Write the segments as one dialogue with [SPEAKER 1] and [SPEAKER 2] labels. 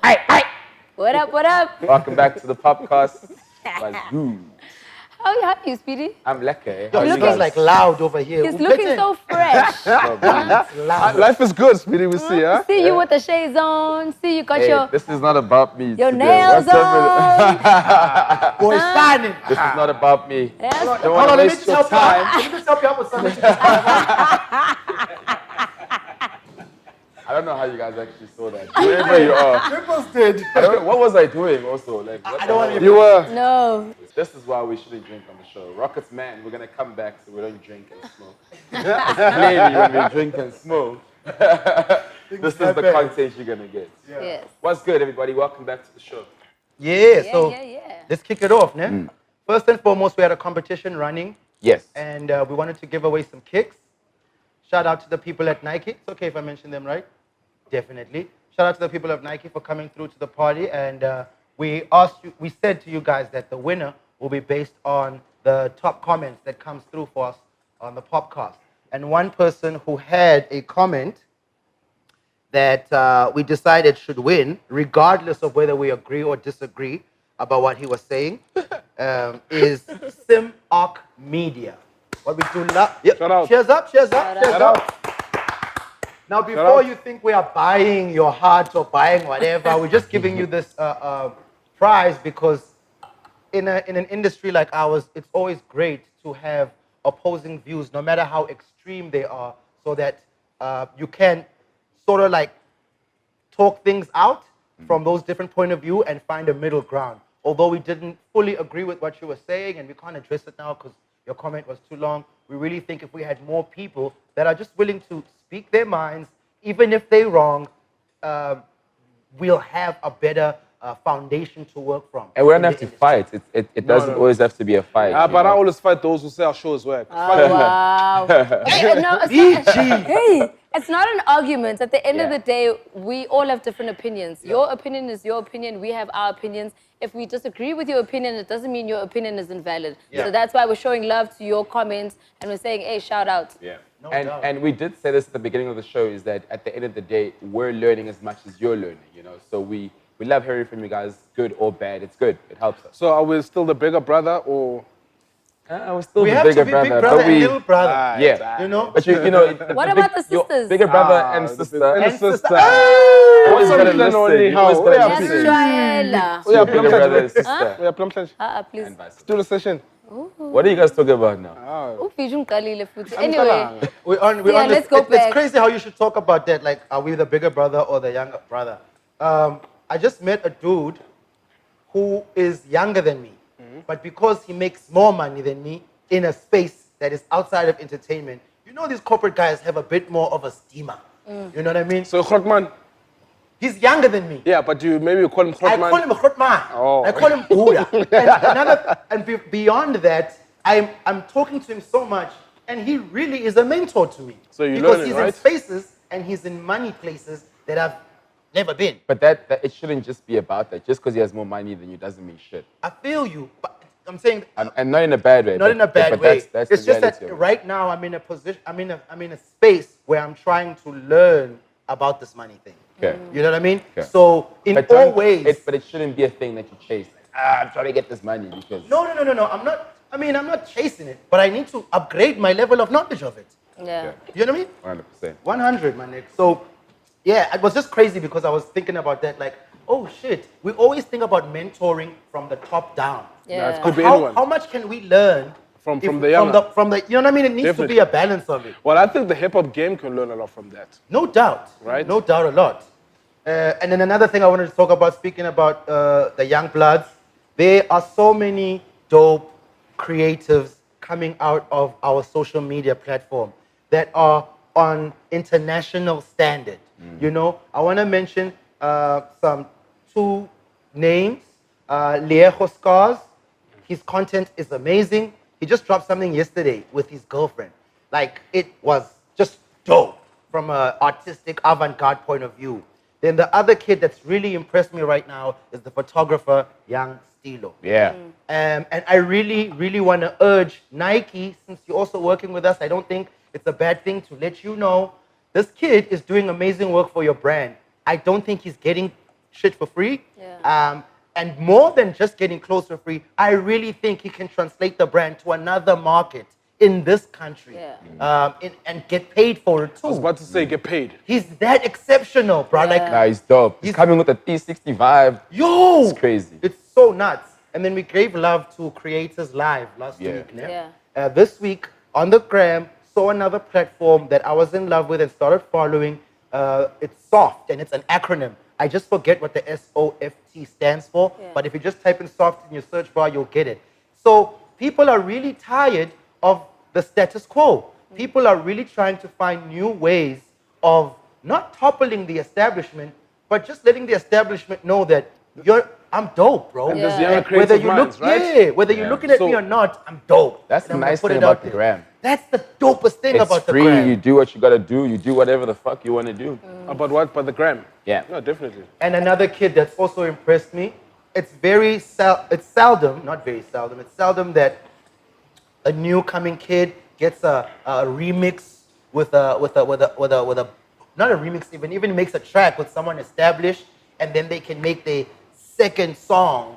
[SPEAKER 1] Aye.
[SPEAKER 2] What up?
[SPEAKER 1] Welcome back to the POPcast.
[SPEAKER 2] How are you, Speedy?
[SPEAKER 1] I'm lekker.
[SPEAKER 3] Yo,
[SPEAKER 1] How
[SPEAKER 3] you
[SPEAKER 1] you
[SPEAKER 3] guys
[SPEAKER 1] guys?
[SPEAKER 3] like loud over here.
[SPEAKER 2] He's looking so fresh.
[SPEAKER 3] loud.
[SPEAKER 4] Life is good, Speedy. We see, huh?
[SPEAKER 2] See you with the shades on. See you got
[SPEAKER 1] Hey, this is not about me.
[SPEAKER 2] your
[SPEAKER 1] today.
[SPEAKER 2] nails
[SPEAKER 1] What's up
[SPEAKER 2] on.
[SPEAKER 3] Boy, standing.
[SPEAKER 1] This is not about me.
[SPEAKER 2] Yes.
[SPEAKER 1] Don't
[SPEAKER 3] Hold
[SPEAKER 1] want
[SPEAKER 3] on,
[SPEAKER 1] to
[SPEAKER 3] let me
[SPEAKER 1] waste
[SPEAKER 3] just
[SPEAKER 1] your
[SPEAKER 3] help you
[SPEAKER 1] time.
[SPEAKER 3] out. Let me just help you out with something.
[SPEAKER 1] I don't know how you guys actually saw that. Wherever you are.
[SPEAKER 3] Ripples did.
[SPEAKER 1] I don't know, what was I doing also? Like, what
[SPEAKER 3] I
[SPEAKER 1] the
[SPEAKER 3] don't want
[SPEAKER 1] hell?
[SPEAKER 3] to
[SPEAKER 4] You were.
[SPEAKER 2] No.
[SPEAKER 1] This is why we shouldn't drink on the show. Rockets, man, we're going to come back so we don't drink and smoke. Clearly, when we drink and smoke, this is the content you're going to get.
[SPEAKER 2] Yes.
[SPEAKER 1] What's good, everybody? Welcome back to the show.
[SPEAKER 3] Yeah, so
[SPEAKER 2] Yeah.
[SPEAKER 3] let's kick it off, né? First and foremost, we had a competition running,
[SPEAKER 1] Yes.
[SPEAKER 3] and we wanted to give away some kicks. Shout out to the people at Nike. It's okay if I mention them, right? Definitely. Shout out to the people of Nike for coming through to the party, and we said to you guys that the winner will be based on the top comments that comes through for us on the POPcast. And one person who had a comment that we decided should win, regardless of whether we agree or disagree about what he was saying, is Sim Arc Media. What we do love. Yep.
[SPEAKER 4] Shout out.
[SPEAKER 3] Cheers up.
[SPEAKER 4] Shout out.
[SPEAKER 3] Now, before you think we are buying your heart or buying whatever, we're just giving you this prize because in an industry like ours, it's always great to have opposing views, no matter how extreme they are, so that you can sort of like talk things out from those different point of view and find a middle ground. Although we didn't fully agree with what you were saying, and we can't address it now because your comment was too long, we really think if we had more people that are just willing to speak their minds, even if they're wrong, we'll have a better foundation to work from.
[SPEAKER 1] And we don't have to fight. It doesn't always have to be a fight.
[SPEAKER 4] But I always fight those who say our shows work.
[SPEAKER 2] Oh, wow. Hey, no, it's not, hey, it's not an argument. At the end of the day, we all have different opinions. Your opinion is your opinion. We have our opinions. If we disagree with your opinion, it doesn't mean your opinion is invalid. So that's why we're showing love to your comments and we're saying, hey, shout out.
[SPEAKER 1] Yeah.
[SPEAKER 3] No doubt.
[SPEAKER 1] And we did say this at the beginning of the show, is that at the end of the day, we're learning as much as you're learning, you know. So we love hearing from you guys, good or bad. It's good. It helps us.
[SPEAKER 4] So are we still the bigger brother or?
[SPEAKER 1] We're still
[SPEAKER 3] We
[SPEAKER 1] the
[SPEAKER 3] have
[SPEAKER 1] bigger
[SPEAKER 3] to be
[SPEAKER 1] brother,
[SPEAKER 3] big brother
[SPEAKER 1] but
[SPEAKER 3] and
[SPEAKER 1] we,
[SPEAKER 3] little brother.
[SPEAKER 1] yeah.
[SPEAKER 3] You know?
[SPEAKER 1] But you know,
[SPEAKER 2] What about the
[SPEAKER 1] your
[SPEAKER 2] sisters?
[SPEAKER 1] bigger brother and sister.
[SPEAKER 4] And sister.
[SPEAKER 1] Always gotta
[SPEAKER 4] Something
[SPEAKER 1] listen.
[SPEAKER 4] only
[SPEAKER 1] You always
[SPEAKER 4] how-
[SPEAKER 1] gotta
[SPEAKER 4] yeah,
[SPEAKER 1] listen.
[SPEAKER 2] Australia.
[SPEAKER 1] To your bigger brother and sister.
[SPEAKER 4] We are plum session.
[SPEAKER 2] Please.
[SPEAKER 1] And vice versa.
[SPEAKER 4] Studio session.
[SPEAKER 1] What are you guys talking about now?
[SPEAKER 2] Anyway,
[SPEAKER 3] We're on
[SPEAKER 2] let's
[SPEAKER 3] this.
[SPEAKER 2] go back.
[SPEAKER 3] It's crazy how you should talk about that. Like, are we the bigger brother or the younger brother? I just met a dude who is younger than me, but because he makes more money than me in a space that is outside of entertainment, you know, these corporate guys have a bit more of a steamer. You know what I mean?
[SPEAKER 4] So Grotman.
[SPEAKER 3] He's younger than me.
[SPEAKER 4] Yeah, but maybe you call him
[SPEAKER 3] I
[SPEAKER 4] Grotman.
[SPEAKER 3] call him a Grotman.
[SPEAKER 4] Oh.
[SPEAKER 3] I call him Buddha. Beyond that, I'm talking to him so much, and he really is a mentor to me.
[SPEAKER 4] So you
[SPEAKER 3] because
[SPEAKER 4] learn it,
[SPEAKER 3] he's
[SPEAKER 4] right?
[SPEAKER 3] in spaces and he's in money places that I've never been.
[SPEAKER 1] But that it shouldn't just be about that. Just because he has more money than you doesn't mean shit.
[SPEAKER 3] I feel you, but I'm saying
[SPEAKER 1] And not in a bad way.
[SPEAKER 3] not in a bad
[SPEAKER 1] but
[SPEAKER 3] way.
[SPEAKER 1] That's
[SPEAKER 3] It's
[SPEAKER 1] the
[SPEAKER 3] just
[SPEAKER 1] reality
[SPEAKER 3] that
[SPEAKER 1] of it.
[SPEAKER 3] right now I'm in a position. I'm in a space where I'm trying to learn about this money thing.
[SPEAKER 1] Okay.
[SPEAKER 3] You know what I mean?
[SPEAKER 1] Okay.
[SPEAKER 3] So in
[SPEAKER 1] But
[SPEAKER 3] all ways.
[SPEAKER 1] but it shouldn't be a thing that you chase. Like, I'm trying to get this money because.
[SPEAKER 3] No. I'm not. I'm not chasing it, but I need to upgrade my level of knowledge of it.
[SPEAKER 2] yeah.
[SPEAKER 3] You know what I mean?
[SPEAKER 1] 100%.
[SPEAKER 3] 100, my nigga. So, yeah, it was just crazy because I was thinking about that. Like, oh shit, we always think about mentoring from the top down.
[SPEAKER 2] Yeah.
[SPEAKER 4] Could be anyone.
[SPEAKER 3] How much can we learn
[SPEAKER 4] From
[SPEAKER 3] if-
[SPEAKER 4] the younger.
[SPEAKER 3] from the you know what I mean? It needs to be
[SPEAKER 4] Definitely.
[SPEAKER 3] a balance of it.
[SPEAKER 4] Well, I think the hip hop game can learn a lot from that.
[SPEAKER 3] No doubt.
[SPEAKER 4] Right.
[SPEAKER 3] No doubt a lot. And then another thing I wanted to talk about, speaking about the young bloods, there are so many dope creatives coming out of our social media platform that are on international standard. You know, I want to mention some two names. Liejo Scars, his content is amazing. He just dropped something yesterday with his girlfriend. Like, it was just dope from an artistic avant-garde point of view. Then the other kid that's really impressed me right now is the photographer, Young Stilo.
[SPEAKER 1] Yeah.
[SPEAKER 3] And I really, really want to urge Nike, since you're also working with us, I don't think it's a bad thing to let you know this kid is doing amazing work for your brand. I don't think he's getting shit for free.
[SPEAKER 2] Yeah.
[SPEAKER 3] And more than just getting clothes for free, I really think he can translate the brand to another market in this country and get paid for it
[SPEAKER 4] I was
[SPEAKER 3] too.
[SPEAKER 4] about to say get paid.
[SPEAKER 3] He's that exceptional, bro. Like,
[SPEAKER 1] Nah, he's dope. He's coming with a 360 vibe.
[SPEAKER 3] yo,
[SPEAKER 1] It's crazy.
[SPEAKER 3] It's so nuts. And then we gave love to Creators Live last week.
[SPEAKER 2] Yeah.
[SPEAKER 3] This week on the gram, saw another platform that I was in love with and started following. It's Soft, and it's an acronym. I just forget what the SOFT stands for, but if you just type in Soft in your search bar, you'll get it. So people are really tired of the status quo. People are really trying to find new ways of not toppling the establishment, but just letting the establishment know that I'm dope, bro.
[SPEAKER 4] And there's
[SPEAKER 2] Yeah.
[SPEAKER 4] younger creative minds, right?
[SPEAKER 3] Whether you're looking at me or not, I'm dope.
[SPEAKER 1] That's
[SPEAKER 3] And
[SPEAKER 1] the
[SPEAKER 3] I'm gonna
[SPEAKER 1] nice
[SPEAKER 3] put
[SPEAKER 1] thing
[SPEAKER 3] it
[SPEAKER 1] about
[SPEAKER 3] out
[SPEAKER 1] the
[SPEAKER 3] there.
[SPEAKER 1] gram.
[SPEAKER 3] That's the dopest thing
[SPEAKER 1] It's
[SPEAKER 3] about
[SPEAKER 1] free.
[SPEAKER 3] the gram.
[SPEAKER 1] You do what you gotta do. You do whatever the fuck you wanna do.
[SPEAKER 4] About what? About the gram?
[SPEAKER 1] Yeah.
[SPEAKER 4] No, definitely.
[SPEAKER 3] And another kid that's also impressed me. It's it's seldom, not very seldom. It's seldom that a new coming kid gets a remix with a not a remix even makes a track with someone established, and then they can make their second song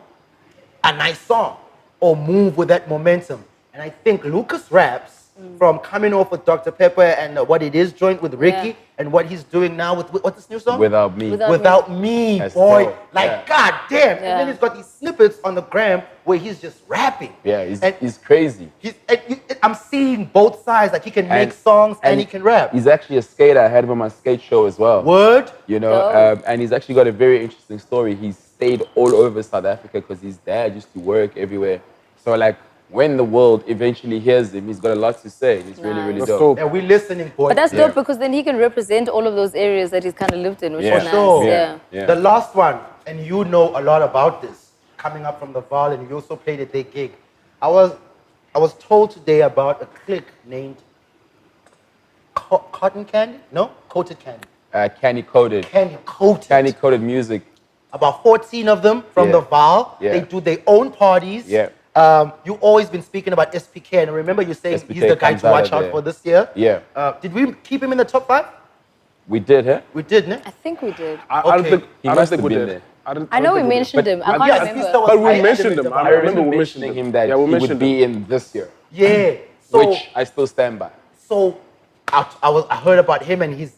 [SPEAKER 3] a nice song or move with that momentum. And I think Lucas Raps, from coming off with Dr. Pepper and what it is joint with Ricky,
[SPEAKER 2] Yeah.
[SPEAKER 3] and what he's doing now with what's this new song?
[SPEAKER 1] Without me.
[SPEAKER 3] Without me,
[SPEAKER 1] That's
[SPEAKER 3] boy.
[SPEAKER 1] dope.
[SPEAKER 3] Like,
[SPEAKER 1] Yeah.
[SPEAKER 3] god damn.
[SPEAKER 2] Yeah.
[SPEAKER 3] And then he's got these snippets on the gram where he's just rapping.
[SPEAKER 1] Yeah,
[SPEAKER 3] And
[SPEAKER 1] he's crazy.
[SPEAKER 3] I'm seeing both sides. Like, he can make songs and he can rap.
[SPEAKER 1] He's actually a skater. I had him on my skate show as well.
[SPEAKER 3] Word?
[SPEAKER 1] You know,
[SPEAKER 2] Dope.
[SPEAKER 1] and he's actually got a very interesting story. He's stayed all over South Africa because his dad used to work everywhere. So like when the world eventually hears him, he's got a lot to say. He's really, really
[SPEAKER 2] Nice.
[SPEAKER 4] That's
[SPEAKER 1] dope.
[SPEAKER 4] dope.
[SPEAKER 3] And we listening, boy.
[SPEAKER 2] But that's
[SPEAKER 1] Yeah.
[SPEAKER 2] dope because then he can represent all of those areas that he's kind of lived in, which
[SPEAKER 1] Yeah.
[SPEAKER 2] is
[SPEAKER 3] For
[SPEAKER 2] nice.
[SPEAKER 3] sure.
[SPEAKER 2] Yeah.
[SPEAKER 1] Yeah.
[SPEAKER 3] The last one, and you know a lot about this, coming up from the Val, and you also played at their gig. I was told today about a clique named Cotton Candy? No? Coated Candy.
[SPEAKER 1] Candy Coated.
[SPEAKER 3] Candy Coated.
[SPEAKER 1] Candy Coated music.
[SPEAKER 3] About 14 of them from
[SPEAKER 1] Yeah.
[SPEAKER 3] the Val.
[SPEAKER 1] Yeah.
[SPEAKER 3] They do their own parties.
[SPEAKER 1] Yeah.
[SPEAKER 3] You always been speaking about SPK, and I remember you saying
[SPEAKER 1] SPK
[SPEAKER 3] he's the guy
[SPEAKER 1] comes
[SPEAKER 3] to
[SPEAKER 1] out
[SPEAKER 3] watch
[SPEAKER 1] of
[SPEAKER 3] out
[SPEAKER 1] there.
[SPEAKER 3] for this year.
[SPEAKER 1] Yeah.
[SPEAKER 3] Did we keep him in the top 5?
[SPEAKER 1] We did, huh?
[SPEAKER 3] We did, ne?
[SPEAKER 2] I think we did.
[SPEAKER 4] I don't
[SPEAKER 3] Okay.
[SPEAKER 4] think,
[SPEAKER 1] He
[SPEAKER 4] I don't
[SPEAKER 1] must
[SPEAKER 4] think
[SPEAKER 1] have
[SPEAKER 4] we
[SPEAKER 1] been
[SPEAKER 4] did.
[SPEAKER 1] there.
[SPEAKER 2] I know we
[SPEAKER 4] think did.
[SPEAKER 2] mentioned him. I can't
[SPEAKER 3] yeah,
[SPEAKER 2] remember.
[SPEAKER 3] sister was-
[SPEAKER 4] But we
[SPEAKER 3] I
[SPEAKER 4] mentioned
[SPEAKER 3] added
[SPEAKER 4] him.
[SPEAKER 3] it
[SPEAKER 4] I
[SPEAKER 3] to
[SPEAKER 1] I
[SPEAKER 3] my-
[SPEAKER 1] remember
[SPEAKER 4] we
[SPEAKER 1] mentioning
[SPEAKER 4] mentioned
[SPEAKER 1] him that
[SPEAKER 4] Yeah, we
[SPEAKER 1] he would
[SPEAKER 4] mentioned
[SPEAKER 1] be in this year,
[SPEAKER 3] Yeah. So,
[SPEAKER 1] which I still stand by.
[SPEAKER 3] so I heard about him and his,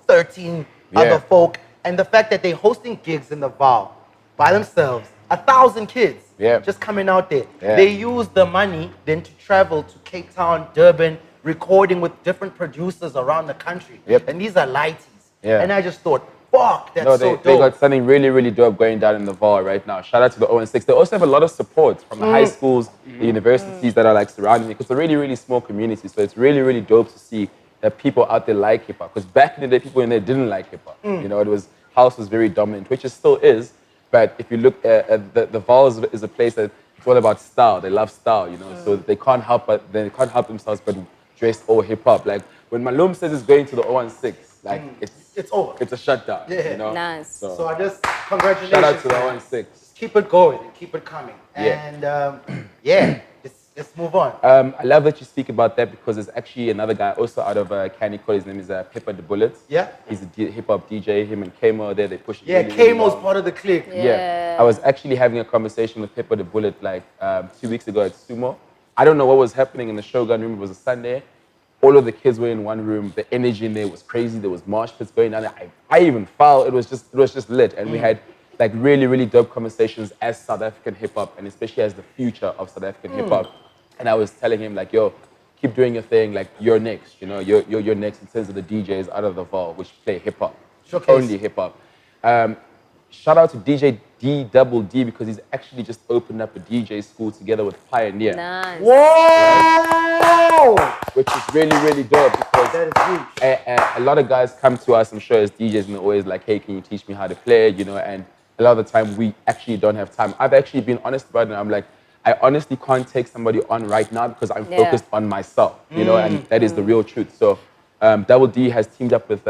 [SPEAKER 3] 13
[SPEAKER 1] Yeah.
[SPEAKER 3] other folk, and the fact that they're hosting gigs in the Val by themselves, 1,000 kids
[SPEAKER 1] Yeah.
[SPEAKER 3] just coming out there.
[SPEAKER 1] Yeah.
[SPEAKER 3] They use the money then to travel to Cape Town, Durban, recording with different producers around the country.
[SPEAKER 1] Yep.
[SPEAKER 3] And these are lighties.
[SPEAKER 1] Yeah.
[SPEAKER 3] And I just thought, fuck, that's
[SPEAKER 1] No,
[SPEAKER 3] so dope.
[SPEAKER 1] they got something really, really dope going down in the Val right now. Shout out to the 016. They also have a lot of support from the high schools, the universities that are like surrounding it. It's a really, really small community. So it's really, really dope to see that people out there like hip hop. Because back in the day, people in there didn't like hip hop. It was house was very dominant, which it still is. But if you look at the Val is a place that it's all about style. They love style, So they can't help themselves but dress all hip hop. Like when Malum says he's going to the 016, like
[SPEAKER 3] It's over.
[SPEAKER 1] it's a shutdown.
[SPEAKER 3] Yeah.
[SPEAKER 2] Nice.
[SPEAKER 3] So I just, congratulations.
[SPEAKER 1] shout out to the
[SPEAKER 3] man.
[SPEAKER 1] 016.
[SPEAKER 3] Just keep it going and keep it coming.
[SPEAKER 1] Yeah.
[SPEAKER 3] And let's move on.
[SPEAKER 1] I love that you speak about that because there's actually another guy also out of Candy Code. His name is Pepper the Bullets.
[SPEAKER 3] Yeah.
[SPEAKER 1] He's a hip hop DJ. Him and Kamo are there. They push it.
[SPEAKER 3] Yeah,
[SPEAKER 1] really, really
[SPEAKER 3] Kamo's
[SPEAKER 1] well.
[SPEAKER 3] part of the clique.
[SPEAKER 2] Yeah.
[SPEAKER 1] I was actually having a conversation with Pepper the Bullet like 2 weeks ago at Sumo. I don't know what was happening in the Shogun room. It was a Sunday. All of the kids were in one room. The energy in there was crazy. There was mosh pits going on. I even fell. It was just lit. And we had like really, really dope conversations as South African hip hop and especially as the future of South African hip hop. And I was telling him like, yo, keep doing your thing. Like you're next. You're next in terms of the DJs out of the Val, which play hip hop,
[SPEAKER 3] Showcase.
[SPEAKER 1] only hip hop. Shout out to DJ D because he's actually just opened up a DJ school together with Pioneer,
[SPEAKER 2] Nice.
[SPEAKER 3] Whoa!
[SPEAKER 1] which is really, really dope because
[SPEAKER 3] That is huge.
[SPEAKER 1] a lot of guys come to us, I'm sure, as DJs, and they're always like, hey, can you teach me how to play? And a lot of the time we actually don't have time. I've actually been honest about it. I'm like, I honestly can't take somebody on right now because I'm
[SPEAKER 2] Yeah.
[SPEAKER 1] focused on myself, and that is the real truth. So Double D has teamed up with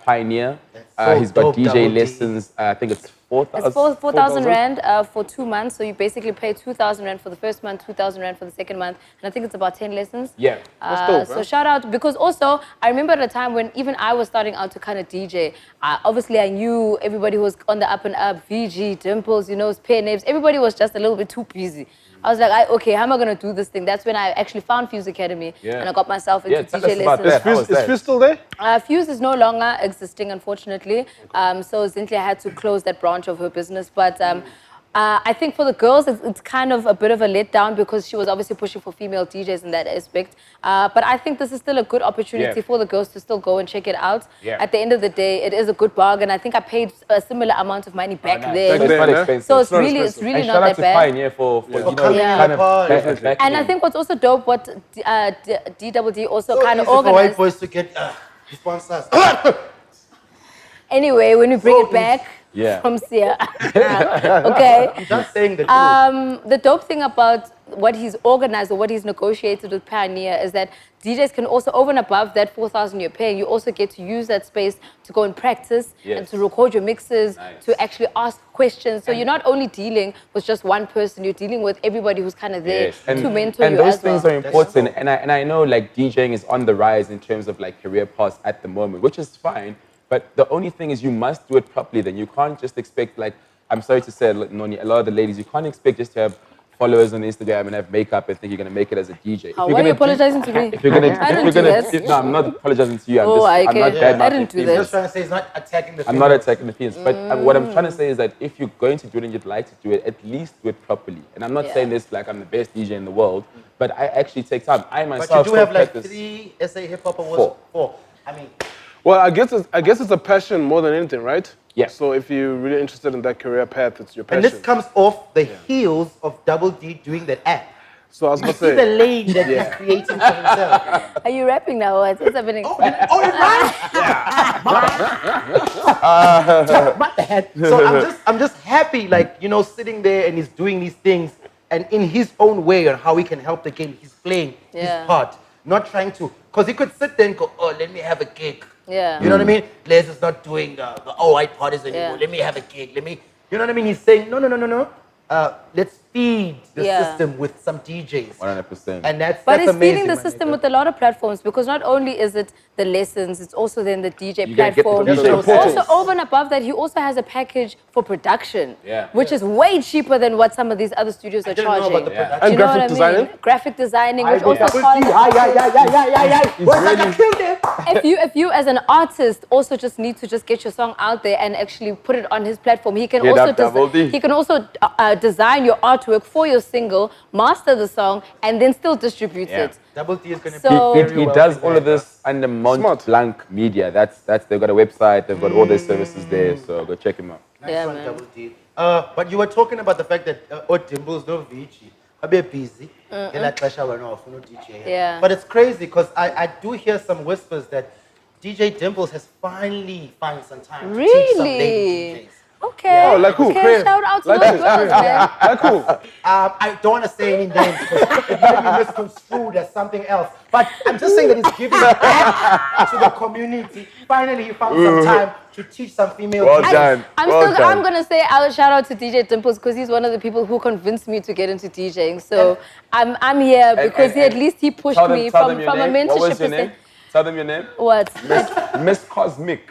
[SPEAKER 1] Pioneer.
[SPEAKER 3] So
[SPEAKER 1] He's got
[SPEAKER 3] dope,
[SPEAKER 1] DJ
[SPEAKER 3] Double D.
[SPEAKER 1] lessons. I think it's 4,000.
[SPEAKER 2] It's 4,000 Rand for 2 months. So you basically pay 2,000 Rand for the first month, 2,000 Rand for the second month. And I think it's about 10 lessons.
[SPEAKER 1] Yeah.
[SPEAKER 4] That's dope,
[SPEAKER 2] So
[SPEAKER 4] man.
[SPEAKER 2] shout out, because also I remember at a time when even I was starting out to kind of DJ. Obviously, I knew everybody who was on the up and up, VG, Dimples, you know, Pair Names. Everybody was just a little bit too busy. I was like, okay, how am I going to do this thing? That's when I actually found Fuse Academy and I got myself into
[SPEAKER 1] tell
[SPEAKER 2] DJ
[SPEAKER 1] us about
[SPEAKER 2] lessons.
[SPEAKER 1] that. How was
[SPEAKER 4] Is
[SPEAKER 1] that?
[SPEAKER 4] Fizz still there?
[SPEAKER 2] Fuse is no longer existing, unfortunately. So Zintle had to close that branch of her business. But I think for the girls, it's kind of a bit of a letdown because she was obviously pushing for female DJs in that aspect. But I think this is still a good opportunity for the girls to still go and check it out. At the end of the day, it is a good bargain. I think I paid a similar amount of money back there.
[SPEAKER 1] So it's not expensive.
[SPEAKER 2] So it's
[SPEAKER 4] not
[SPEAKER 2] really
[SPEAKER 4] expensive.
[SPEAKER 2] not
[SPEAKER 1] and shout out
[SPEAKER 2] that
[SPEAKER 1] to
[SPEAKER 2] bad.
[SPEAKER 1] Pioneer for you know,
[SPEAKER 3] coming in
[SPEAKER 1] kind
[SPEAKER 3] the
[SPEAKER 1] of
[SPEAKER 3] pod.
[SPEAKER 1] back
[SPEAKER 2] And I think what's also dope, what DWD also
[SPEAKER 3] So
[SPEAKER 2] kind
[SPEAKER 3] easy
[SPEAKER 2] of
[SPEAKER 3] for white
[SPEAKER 2] organized.
[SPEAKER 3] boys to get sponsors.
[SPEAKER 2] Anyway, when we bring
[SPEAKER 3] So
[SPEAKER 2] it back
[SPEAKER 1] Yeah.
[SPEAKER 2] from Sia, okay.
[SPEAKER 3] I'm just saying the truth.
[SPEAKER 2] The dope thing about what he's organized or what he's negotiated with Pioneer is that DJs can also, over and above that 4,000 you're paying, you also get to use that space to go and practice and to record your mixes, to actually ask questions. So you're not only dealing with just one person, you're dealing with everybody who's kind of there to mentor
[SPEAKER 1] and
[SPEAKER 2] you
[SPEAKER 1] those
[SPEAKER 2] as
[SPEAKER 1] things
[SPEAKER 2] well.
[SPEAKER 1] are important. And I know like DJing is on the rise in terms of like career paths at the moment, which is fine. But the only thing is you must do it properly. Then you can't just expect, like, I'm sorry to say, Noni, a lot of the ladies, you can't expect just to have followers on Instagram and have makeup and think you're going to make it as a DJ.
[SPEAKER 2] Why are you apologizing to me?
[SPEAKER 1] If you're gonna,
[SPEAKER 2] I didn't do that.
[SPEAKER 1] no, I'm not apologizing to you. I'm
[SPEAKER 2] Oh,
[SPEAKER 1] I'm not
[SPEAKER 2] okay.
[SPEAKER 1] bad
[SPEAKER 2] I didn't do
[SPEAKER 3] I'm
[SPEAKER 2] that.
[SPEAKER 3] just trying to say he's not attacking the
[SPEAKER 1] I'm not attacking the females, but what I'm trying to say is that if you're going to do it and you'd like to do it, at least do it properly. And I'm not saying this like I'm the best DJ in the world, but I actually take time. I myself
[SPEAKER 3] But you do have like
[SPEAKER 1] practice.
[SPEAKER 3] 3 SA Hip Hop Awards. 4. I mean,
[SPEAKER 4] Well, I guess it's a passion more than anything, right?
[SPEAKER 1] Yeah.
[SPEAKER 4] So if you're really interested in that career path, it's your passion.
[SPEAKER 3] and this comes off the heels of Double D doing that app.
[SPEAKER 4] So I was gonna
[SPEAKER 3] See the
[SPEAKER 4] say,
[SPEAKER 3] lane that he's creating for himself.
[SPEAKER 2] Are you rapping now? What's happening?
[SPEAKER 3] Oh, it rhymes? What the heck? So I'm just happy, like, you know, sitting there and he's doing these things and in his own way on how he can help the game, he's playing his part. Not trying to, because he could sit there and go, oh, let me have a gig.
[SPEAKER 2] Yeah.
[SPEAKER 3] You know what I mean? Les is not doing the white parties anymore. Let me have a gig. You know what I mean? He's saying, no. Let's feed the system with some DJs.
[SPEAKER 1] 100%.
[SPEAKER 3] And that's
[SPEAKER 2] But
[SPEAKER 3] that's
[SPEAKER 2] it's
[SPEAKER 3] amazing,
[SPEAKER 2] feeding the
[SPEAKER 3] my
[SPEAKER 2] system
[SPEAKER 3] nigga.
[SPEAKER 2] with a lot of platforms, because not only is it the lessons, it's also then the DJ
[SPEAKER 1] You gotta get the
[SPEAKER 2] platform.
[SPEAKER 1] DJ
[SPEAKER 2] Also,
[SPEAKER 1] portals.
[SPEAKER 2] over and above that, he also has a package for production,
[SPEAKER 1] Yeah.
[SPEAKER 2] which is way cheaper than what some of these other studios are
[SPEAKER 3] didn't know
[SPEAKER 2] charging.
[SPEAKER 3] about the
[SPEAKER 1] Yeah.
[SPEAKER 3] production.
[SPEAKER 2] Do you
[SPEAKER 4] And
[SPEAKER 2] know
[SPEAKER 4] graphic
[SPEAKER 2] what I
[SPEAKER 4] designing?
[SPEAKER 2] mean? Graphic designing, which
[SPEAKER 3] I
[SPEAKER 2] also
[SPEAKER 3] double
[SPEAKER 2] falls.
[SPEAKER 3] T. I killed him.
[SPEAKER 2] If you as an artist also just need to just get your song out there and actually put it on his platform, he can
[SPEAKER 1] Get
[SPEAKER 2] also
[SPEAKER 1] up, Double D.
[SPEAKER 2] he can also design your artwork for your single, master the song, and then still distribute
[SPEAKER 1] Yeah.
[SPEAKER 2] it.
[SPEAKER 3] Double T is going to
[SPEAKER 2] So-
[SPEAKER 3] be
[SPEAKER 1] He
[SPEAKER 3] very
[SPEAKER 1] does
[SPEAKER 3] wealthy
[SPEAKER 1] all
[SPEAKER 3] man,
[SPEAKER 1] of this under Mont
[SPEAKER 4] Smart.
[SPEAKER 1] Blanc Media. That's they've got a website. They've got all their services there. So go check him out.
[SPEAKER 3] Nice
[SPEAKER 2] Yeah,
[SPEAKER 3] one,
[SPEAKER 2] man.
[SPEAKER 3] Double D. But you were talking about the fact that Dimples no Vici. A bit busy.
[SPEAKER 2] Yeah.
[SPEAKER 3] But it's crazy because I do hear some whispers that DJ Dimples has finally found some time to teach some lady
[SPEAKER 2] Really?
[SPEAKER 3] DJs.
[SPEAKER 2] Okay.
[SPEAKER 4] Oh, like who?
[SPEAKER 2] Okay, shout out to
[SPEAKER 4] Like
[SPEAKER 2] those
[SPEAKER 4] who?
[SPEAKER 2] girls, man.
[SPEAKER 4] like cool.
[SPEAKER 3] I don't want to say any names because it might be misconstrued as something else. But I'm just saying that he's giving back to the community. Finally, he found some time to teach some female
[SPEAKER 1] Well
[SPEAKER 3] DJs.
[SPEAKER 1] done.
[SPEAKER 2] I'm gonna say I'll shout out to DJ Dimples because he's one of the people who convinced me to get into DJing. So I'm here because
[SPEAKER 1] and
[SPEAKER 2] at least he pushed
[SPEAKER 1] Tell them,
[SPEAKER 2] me
[SPEAKER 1] tell
[SPEAKER 2] from
[SPEAKER 1] them your
[SPEAKER 2] a
[SPEAKER 1] name. What
[SPEAKER 2] mentorship
[SPEAKER 1] was your name?
[SPEAKER 2] perspective.
[SPEAKER 1] Tell them your name.
[SPEAKER 2] What?
[SPEAKER 1] Miss Cosmic.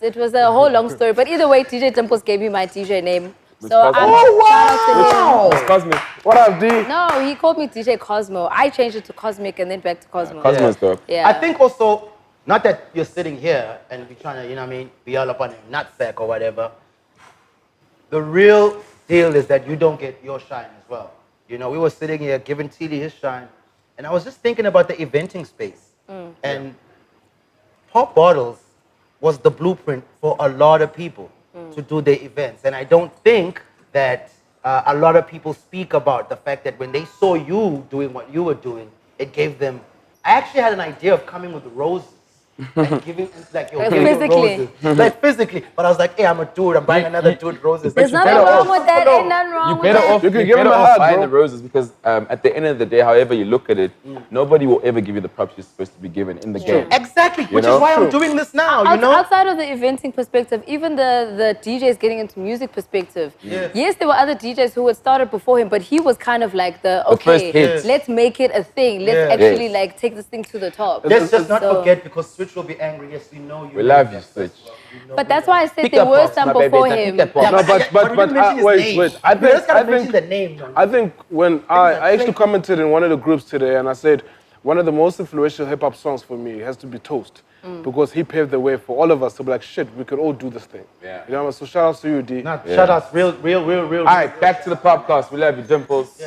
[SPEAKER 2] It was a whole long story. But either way, DJ Dimples gave me my DJ name. So
[SPEAKER 1] Cosmo.
[SPEAKER 2] shout out to
[SPEAKER 1] Miss Cosmic.
[SPEAKER 4] What up, D?
[SPEAKER 2] him. No, he called me DJ Cosmo. I changed it to Cosmic and then back to Cosmo.
[SPEAKER 1] Cosmo's dope.
[SPEAKER 2] Yeah.
[SPEAKER 3] I think also, not that you're sitting here and you're trying to, you know what I mean, be all up on a nutsack or whatever. The real deal is that you don't get your shine as well. You know, we were sitting here giving Tilly his shine, and I was just thinking about the eventing space. And Pop Bottles was the blueprint for a lot of people to do their events. And I don't think that a lot of people speak about the fact that when they saw you doing what you were doing, it gave them. I actually had an idea of coming with roses like giving like
[SPEAKER 2] Like
[SPEAKER 3] giving
[SPEAKER 2] physically.
[SPEAKER 3] roses, like physically. But I was like, hey, I'm a dude. I'm buying another dude roses.
[SPEAKER 2] There's nothing
[SPEAKER 1] better
[SPEAKER 2] wrong
[SPEAKER 1] off-
[SPEAKER 2] with that. Ain't nothing wrong
[SPEAKER 1] You
[SPEAKER 2] with
[SPEAKER 1] better
[SPEAKER 2] that.
[SPEAKER 1] off,
[SPEAKER 4] You can
[SPEAKER 1] you're
[SPEAKER 4] give him
[SPEAKER 1] better
[SPEAKER 4] a
[SPEAKER 1] off
[SPEAKER 4] hug,
[SPEAKER 1] buying
[SPEAKER 4] bro.
[SPEAKER 1] the roses because at the end of the day, however you look at it, nobody will ever give you the props you're supposed to be given in the game.
[SPEAKER 3] Exactly, which
[SPEAKER 1] know?
[SPEAKER 3] is why I'm
[SPEAKER 4] True.
[SPEAKER 3] doing this now. You know.
[SPEAKER 2] Outside of the eventing perspective, even the DJs getting into music perspective, yes, there were other DJs who had started before him, but he was kind of like the
[SPEAKER 1] first
[SPEAKER 2] okay,
[SPEAKER 1] hit.
[SPEAKER 2] let's make it a thing. Let's
[SPEAKER 3] Yeah.
[SPEAKER 2] actually
[SPEAKER 1] Yes.
[SPEAKER 2] like take this thing to the top.
[SPEAKER 3] Let's just not
[SPEAKER 2] So-
[SPEAKER 3] forget because Switch will be angry. Yes, we know you.
[SPEAKER 1] We
[SPEAKER 3] made
[SPEAKER 1] love you,
[SPEAKER 3] that
[SPEAKER 1] Switch.
[SPEAKER 3] first one. We know
[SPEAKER 2] But
[SPEAKER 3] you
[SPEAKER 2] that's
[SPEAKER 3] made
[SPEAKER 2] why I
[SPEAKER 3] that.
[SPEAKER 2] said
[SPEAKER 1] Pick
[SPEAKER 2] there
[SPEAKER 1] up
[SPEAKER 2] were
[SPEAKER 1] box,
[SPEAKER 2] some
[SPEAKER 1] my baby,
[SPEAKER 2] before
[SPEAKER 1] pick
[SPEAKER 2] him.
[SPEAKER 1] up box.
[SPEAKER 4] No, but
[SPEAKER 3] we didn't mention his
[SPEAKER 4] wait,
[SPEAKER 3] name.
[SPEAKER 4] wait. I
[SPEAKER 3] We just gotta
[SPEAKER 4] think
[SPEAKER 3] mention the name. man.
[SPEAKER 4] I think when I actually commented in one of the groups today and I said one of the most influential hip hop songs for me has to be Toast. Because he paved the way for all of us to be like, shit, we could all do this thing.
[SPEAKER 1] Yeah.
[SPEAKER 4] You know what I mean? So shout out to you, D.
[SPEAKER 3] Nah, shout out, real.
[SPEAKER 1] All right, back to the podcast. We love you, Dimples.